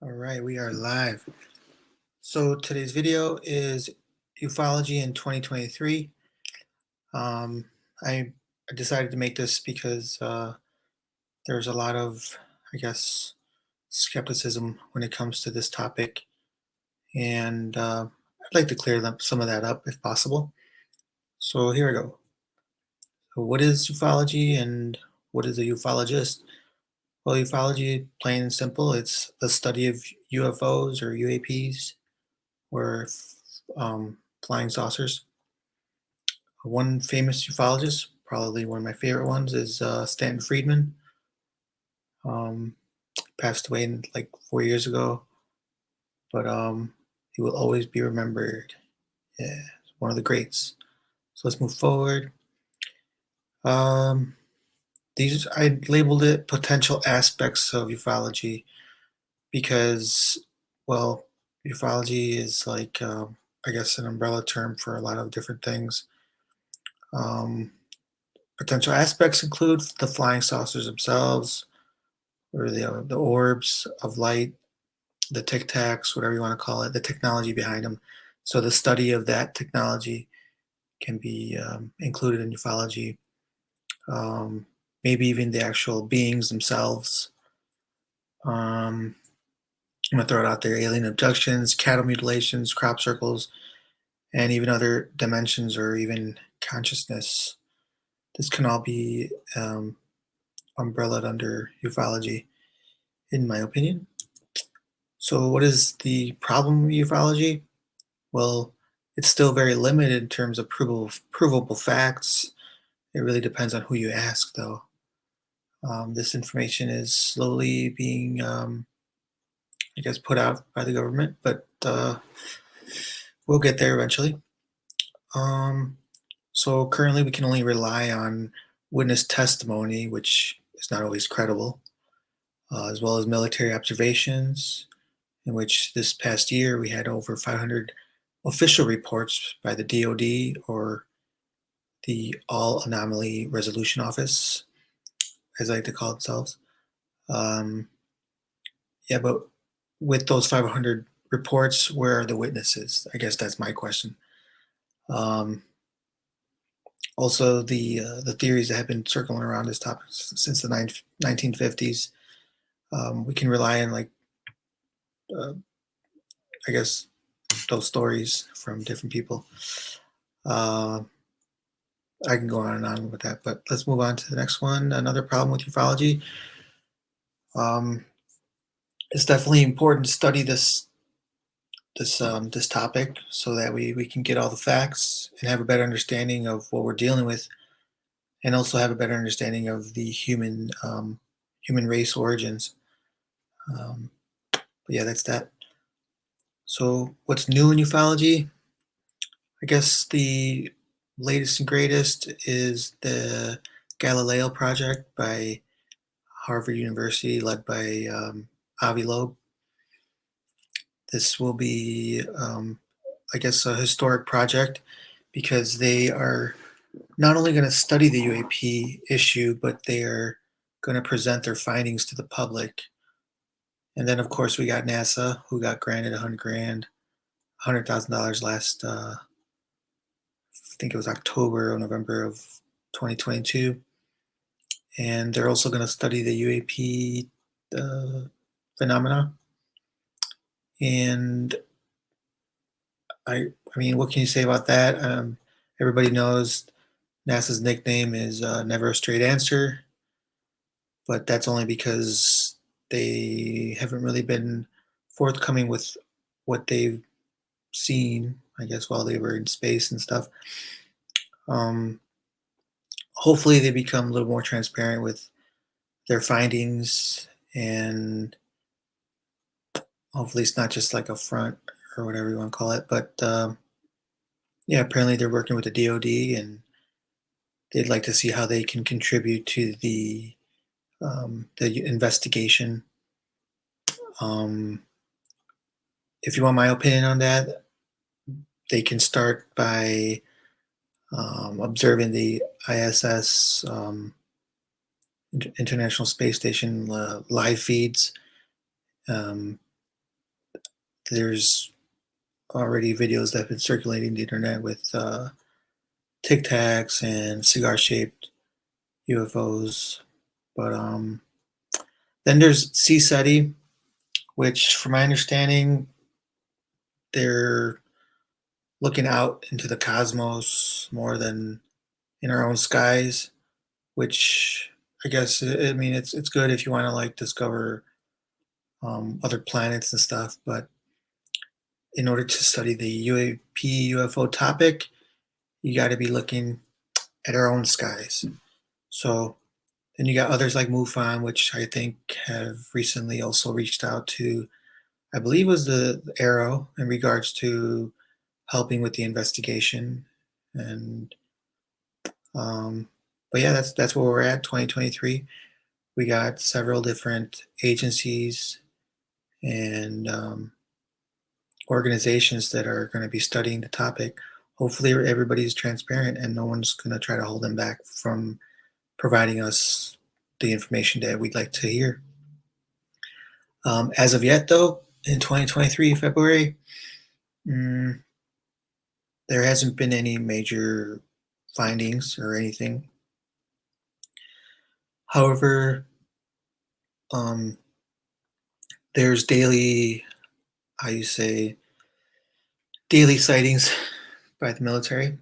All right, we are live. So today's video is ufology in 2023. Um, I decided to make this because there's a lot of, I guess, skepticism when it comes to this topic, and I'd like to clear some of that up if possible. So here we go. So what is ufology and what is a ufologist? Well, ufology, plain and simple, it's the study of UFOs or UAPs or flying saucers. One famous ufologist, probably one of my favorite ones, is Stanton Friedman. Um, Passed away like 4 years ago, but he will always be remembered. Yeah, one of the greats. So let's move forward. Um, these I labeled it potential aspects of ufology because, well, ufology is like I guess an umbrella term for a lot of different things. Um, Potential aspects include the flying saucers themselves, or the orbs of light, the tic tacs, whatever you want to call it, the technology behind them. So the study of that technology can be included in ufology. Um, Maybe even the actual beings themselves. I'm gonna throw it out there: alien abductions, cattle mutilations, crop circles, and even other dimensions or even consciousness. This can all be umbrellaed under ufology, in my opinion. So, what is the problem with ufology? Well, it's still very limited in terms of provable facts. It really depends on who you ask, though. This information is slowly being, I guess, put out by the government, but we'll get there eventually. Um, so, currently, we can only rely on witness testimony, which is not always credible, as well as military observations, in which this past year we had over 500 official reports by the DoD or the All Anomaly Resolution Office, as I like to call themselves. Um, yeah, but with those 500 reports, where are the witnesses? I guess that's my question. Um, Also, the theories that have been circling around this topic since the 1950s, we can rely on uh, I guess those stories from different people. Uh, I can go on and on with that, but let's move on to the next one. Another problem with ufology. Um, it's definitely important to study this topic so that we can get all the facts and have a better understanding of what we're dealing with, and also have a better understanding of the human race origins. But yeah, that's that. So, what's new in ufology? I guess the latest and greatest is the Galileo project by Harvard University, led by Avi Loeb. This will be, I guess, a historic project because they are not only going to study the UAP issue, but they are going to present their findings to the public. And then, of course, we got NASA, who got granted 100 grand, $100,000 last, I think it was October or November of 2022. And they're also going to study the UAP phenomena. And I mean, what can you say about that? Everybody knows NASA's nickname is Never a Straight Answer, but that's only because they haven't really been forthcoming with what they've seen, I guess, while they were in space and stuff. Um, Hopefully, they become a little more transparent with their findings, and hopefully, it's not just like a front or whatever you want to call it. But yeah, apparently, they're working with the DoD, and they'd like to see how they can contribute to the investigation. Um, if you want my opinion on that, they can start by observing the ISS, International Space Station live feeds. Um, There's already videos that have been circulating the internet with Tic Tacs and cigar-shaped UFOs. But then there's CSETI, which, from my understanding, they're looking out into the cosmos more than in our own skies. Which I guess I mean it's good if you want to like discover other planets and stuff. But in order to study the UAP UFO topic, you got to be looking at our own skies. So then you got others like MUFON, which I think have recently also reached out to, I believe, was the Arrow in regards to helping with the investigation. And um, but yeah, that's where we're at. 2023. We got several different agencies and organizations that are going to be studying the topic. Hopefully, everybody's transparent and no one's going to try to hold them back from providing us the information that we'd like to hear. As of yet, though, in 2023, February, mm, there hasn't been any major findings or anything. However, um, there's daily, how you say, daily sightings by the military,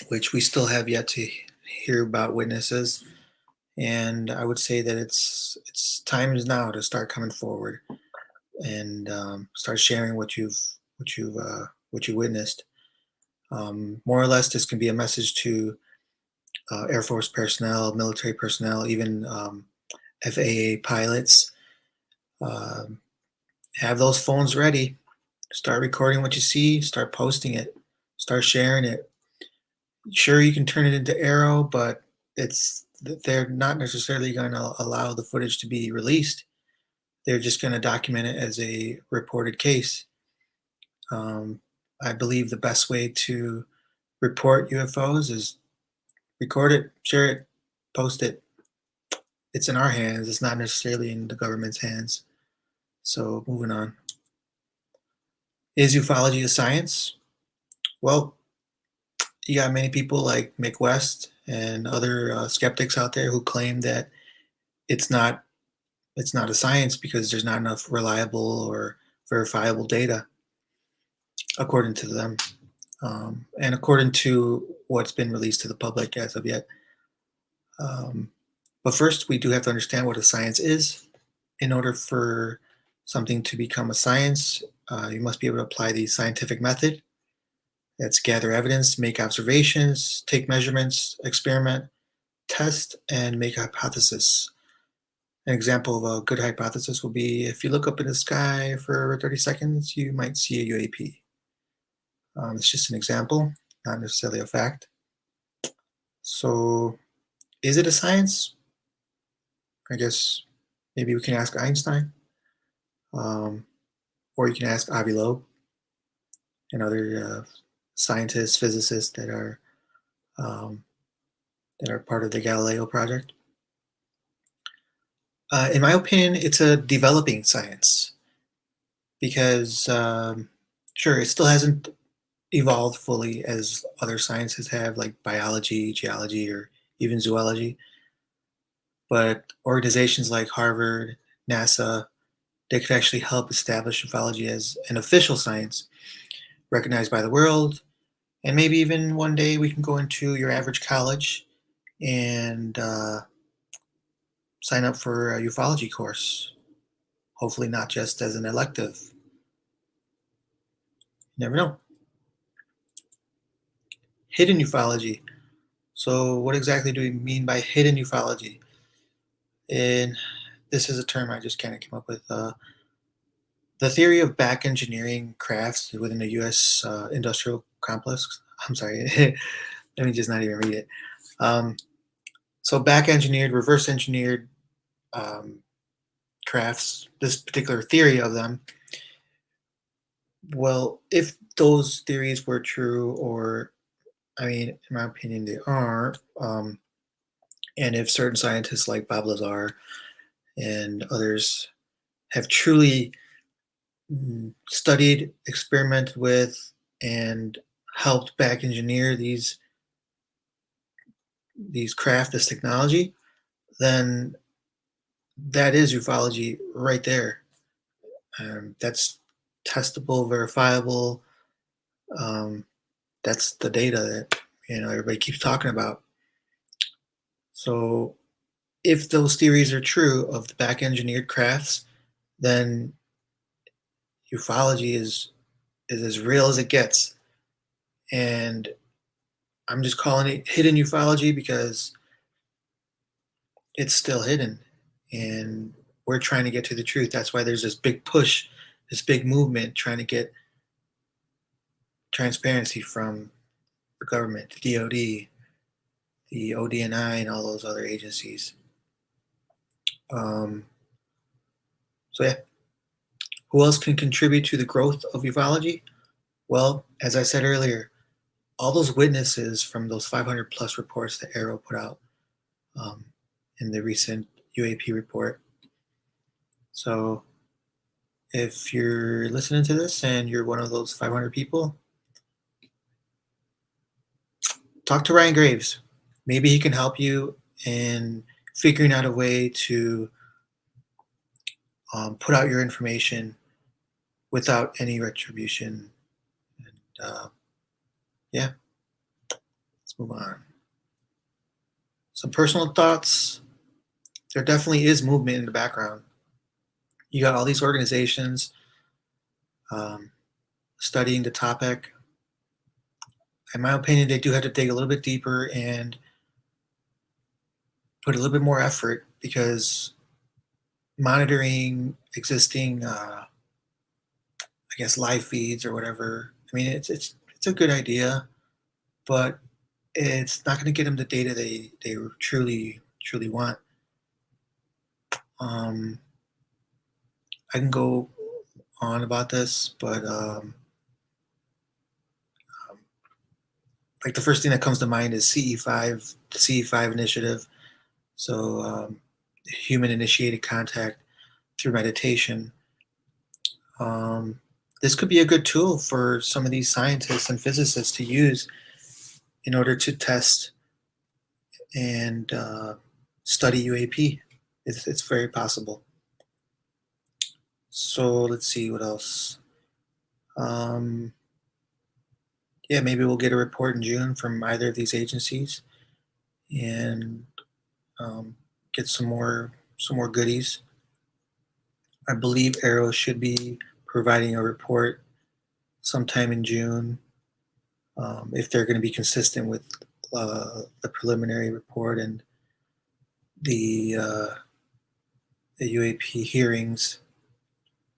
which we still have yet to hear about witnesses. And I would say that it's time is now to start coming forward and start sharing what you witnessed. More or less, this can be a message to Air Force personnel, military personnel, even FAA pilots. Um, have those phones ready. Start recording what you see. Start posting it. Start sharing it. Sure, you can turn it into Arrow, but they're not necessarily going to allow the footage to be released. They're just going to document it as a reported case. Um, I believe the best way to report UFOs is record it, share it, post it. It's in our hands. It's not necessarily in the government's hands. So moving on. Is ufology a science? Well, you got many people like Mick West and other skeptics out there who claim that it's not it's not a science because there's not enough reliable or verifiable data, according to them, and according to what's been released to the public as of yet. Um, but first, we do have to understand what a science is. In order for something to become a science, you must be able to apply the scientific method. That's gather evidence, make observations, take measurements, experiment, test, and make a hypothesis. An example of a good hypothesis will be if you look up in the sky for 30 seconds, you might see a UAP. It's just an example, not necessarily a fact. So, is it a science? I guess maybe we can ask Einstein, um, or you can ask Avi Loeb and other scientists, physicists um, that are part of the Galileo project. In my opinion, it's a developing science because, sure, it still hasn't evolved fully as other sciences have, like biology, geology, or even zoology. But organizations like Harvard, NASA, they could actually help establish ufology as an official science recognized by the world. And maybe even one day we can go into your average college and sign up for a ufology course. Hopefully, not just as an elective. You never know. Hidden ufology. So, what exactly do we mean by hidden ufology? And this is a term I just kind of came up with. The theory of back engineering crafts within the U.S. Industrial complex. I'm sorry, let me just not even read it. Um, so, back engineered, reverse engineered um, crafts, this particular theory of them. Well, if those theories were true, or I mean, in my opinion, they are, and if certain scientists like Bob Lazar and others have truly studied, experimented with, and helped back engineer these craft, this technology, then that is ufology right there. That's testable, verifiable. Um, that's the data that everybody keeps talking about. So if those theories are true of the back engineered crafts, then ufology is as real as it gets. And I'm just calling it hidden ufology because it's still hidden. And we're trying to get to the truth. That's why there's this big push, this big movement trying to get transparency from the government, the DOD, the ODNI, and all those other agencies. Um, so, yeah, who else can contribute to the growth of ufology? Well, as I said earlier, all those witnesses from those 500 plus reports that Arrow put out um, in the recent UAP report. So, if you're listening to this and you're one of those 500 people, talk to Ryan Graves. Maybe he can help you in figuring out a way to put out your information without any retribution. And yeah, let's move on. Some personal thoughts. There definitely is movement in the background. You got all these organizations um, studying the topic. In my opinion, they do have to dig a little bit deeper and put a little bit more effort because monitoring existing, I guess, live feeds or whatever. I mean, it's a good idea, but it's not going to get them the data they truly want. Um, I can go on about this, but like the first thing that comes to mind is CE5, the CE5 initiative. So human initiated contact through meditation. Um, this could be a good tool for some of these scientists and physicists to use in order to test and study UAP. It's very possible. So let's see what else. Um, yeah, maybe we'll get a report in June from either of these agencies and um, get some more goodies. I believe Arrow should be providing a report sometime in June if they're going to be consistent with the preliminary report and the the UAP hearings.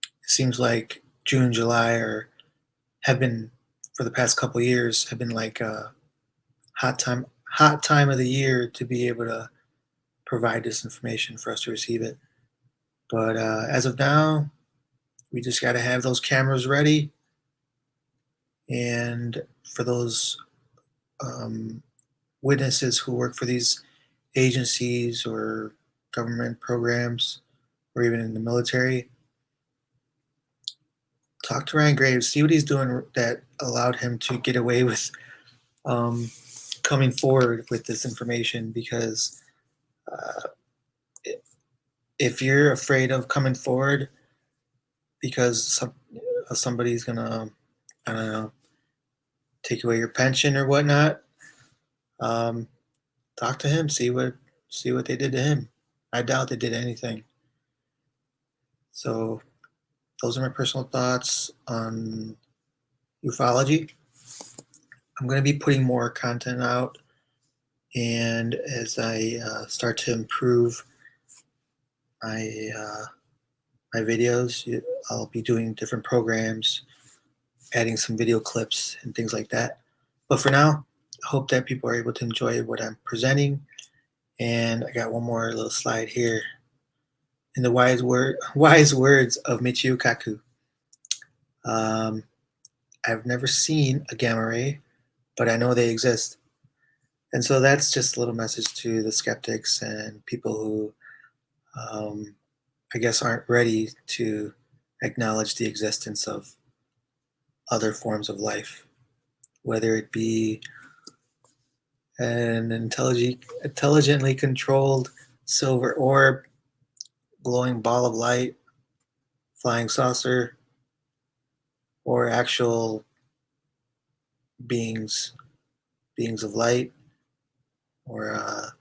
It seems like June, July, or have been for the past couple of years have been like a hot time of the year to be able to provide this information for us to receive it. But as of now, we just got to have those cameras ready, and for those um, witnesses who work for these agencies or government programs or even in the military, talk to Ryan Graves, see what he's doing that allowed him to get away with um, coming forward with this information. Because uh, if you're afraid of coming forward because somebody's gonna, I don't know, take away your pension or whatnot, um, talk to him, see what they did to him. I doubt they did anything. So those are my personal thoughts on ufology. I'm going to be putting more content out, and as I start to improve my my videos, I'll be doing different programs, adding some video clips and things like that. But for now, I hope that people are able to enjoy what I'm presenting. And I got one more little slide here. In the wise words of Michio Kaku, um, I've never seen a gamma ray, but I know they exist. And so that's just a little message to the skeptics and people who, I guess, aren't ready to acknowledge the existence of other forms of life, whether it be an intelligently controlled silver orb, glowing ball of light, flying saucer, or actual beings, beings of light, or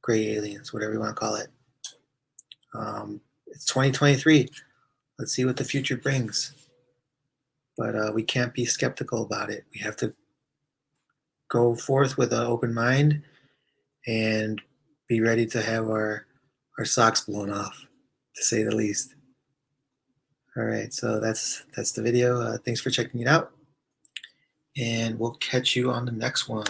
gray aliens, whatever you want to call it. It's 2023. Let's see what the future brings. But we can't be skeptical about it. We have to go forth with an open mind and be ready to have our socks blown off, to say the least. All right, so that's the video. Thanks for checking it out, and we'll catch you on the next one.